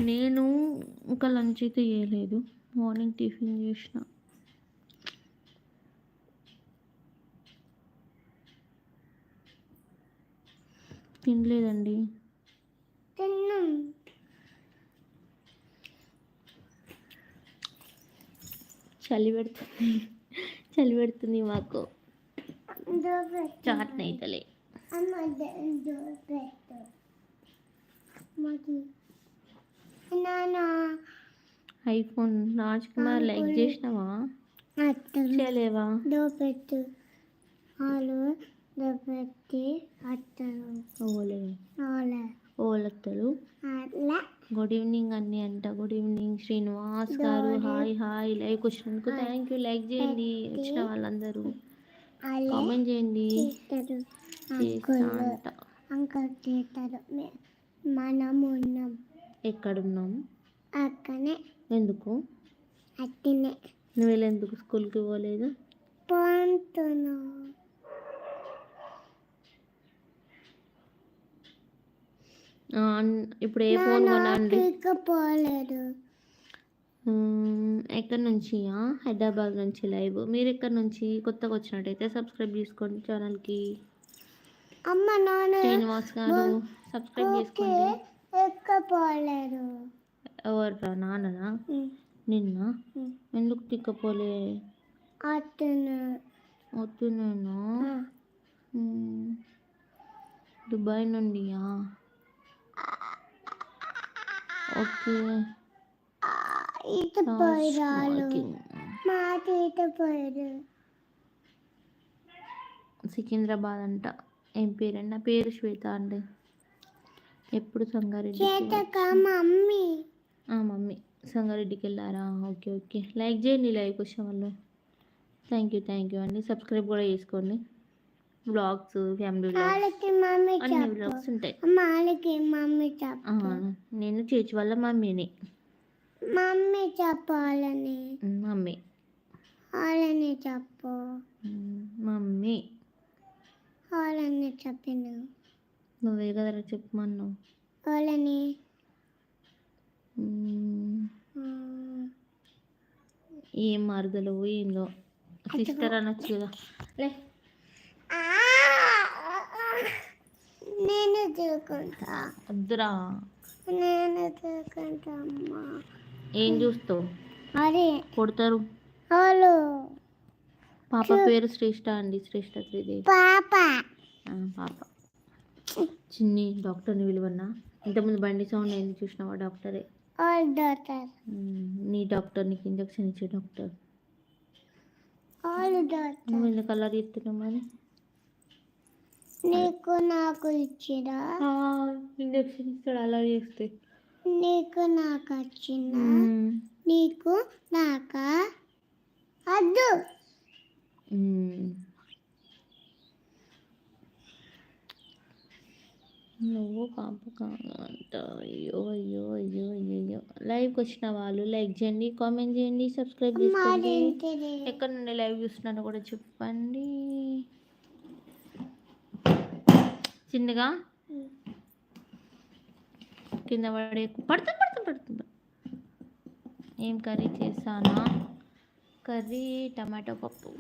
నేను ఇంకా లంచ్ అయితే చేయలేదు, మార్నింగ్ టిఫిన్ చేసిన. తినలేదండి. చలి పెడుతుంది మాకు. చాట్ నైతలే ఐఫోన్ రాజ్ కుమార్ లైక్ చేసినావా? చేయలేవా? ఓలత్తలు గుడ్ ఈవినింగ్ అన్ని అంట. గుడ్ ఈవినింగ్ శ్రీనివాస్ గారు. Hi hi. లైక్ వచ్చినందుకు థ్యాంక్ యూ. లైక్ చేయండి వచ్చిన వాళ్ళందరూ, కామెంట్ చేయండి. ఎక్కడున్నాం? ఎందుకు నువ్వు వెళ్ళేందుకు స్కూల్కి పోలేదు? ఇప్పుడు ఏ ఫోన్ కొనండి? ఎక్కడి నుంచి? హైదరాబాద్ నుంచి లైవ్. మీరు ఎక్కడి నుంచి? కొత్తగా వచ్చినట్టయితే సబ్స్క్రైబ్ చేసుకోండి ఛానల్కి. శ్రీనివాస్ గారు సబ్స్క్రైబ్ చేసుకోండి. ఎవర్రా? నాన్ననా? నిన్న ఎందుకు తిక్కపోలే? వద్దునేనా? దుబాయ్ నుండియా? ఓకే. సికింద్రాబాద్ అంట. ఏం పేరండి? నా పేరు శ్వేత అండి. ఎప్పుడు సంగారెడ్డి? మమ్మీ సంగారెడ్డికి వెళ్ళారా? Okay okay. లైక్ చేయండి లైక్ వచ్చే వాళ్ళు. థ్యాంక్ యూ అండి. సబ్స్క్రైబ్ కూడా చేసుకోండి. బ్లాగ్స్, ఫ్యామిలీ బ్లాగ్స్, అన్ని బ్లాగ్స్ ఉంటాయి. నేను చేచి వాళ్ళ మమ్మీని. చెప్పాలని మమ్మీ చెప్పు. మమ్మీ చెప్పిన నువ్వే కదా చెప్పమన్నావు. ఏం మరదలు ఏందో సిస్టర్ అనొచ్చు కదా. నేను చూసుకుంటా. వద్దురా. నేను చూసుకుంటా. అమ్మా ఏం చూస్తావు? అరే కొడతారు. పాప పేరు శ్రేష్ఠ అండి. శ్రేష్ఠ శ్రీదేవి పాప. చిన్ని డాక్టర్ని విలువన్నా. ఇంతకుముందు బండి సౌండ్ ఏంది చూసినావా? డాక్టరే. నీ డాక్టర్, నీకు ఇంజక్షన్ ఇచ్చే డాక్టర్. నువ్వు ఎందుకు కలర్ ఇస్తున్నావు మరి? నీకు నాకు ఇచ్చిరా ఇంజక్షన్ ఇస్తాడు అలా చేస్తే. నీకు నాకు వచ్చిన నీకు నాకా అద్దు. నువ్వు పాప కాదంట. అయ్యో అయ్యో అయ్యో అయ్యో. లైవ్కి వచ్చిన వాళ్ళు లైక్ చేయండి, కామెంట్ చేయండి, సబ్స్క్రైబ్ చేసుకోండి. ఎక్కడ నుండి లైవ్ చూస్తున్నారో కూడా చెప్పండి. చిన్నగా కింద పడుతుంది. ఏం కర్రీ చేశానా? కర్రీ టమాటో పప్పు.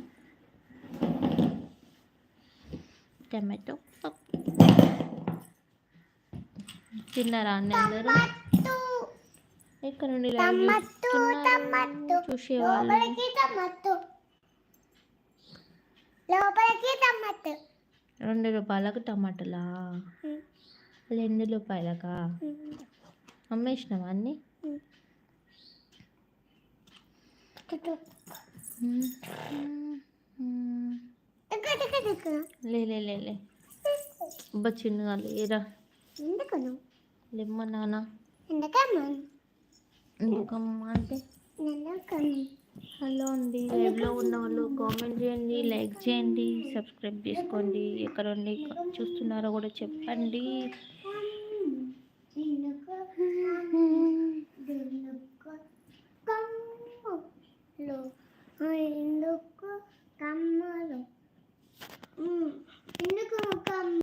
తిన్నారా అన్ని అందరూ? ఎక్కడ నుండి చూసేవాళ్ళు? ₹2 టమాటాలా? 2 అమ్మేసినావా అన్నీ? లే చిన్నగా లేరా? లేమ్మా నాన్న. ఎందుకమ్మా అంటే హలో అండి. లైవ్లో ఉన్న వాళ్ళు కామెంట్ చేయండి, లైక్ చేయండి, సబ్స్క్రైబ్ చేసుకోండి. ఎక్కడ నుండి చూస్తున్నారో కూడా చెప్పండి.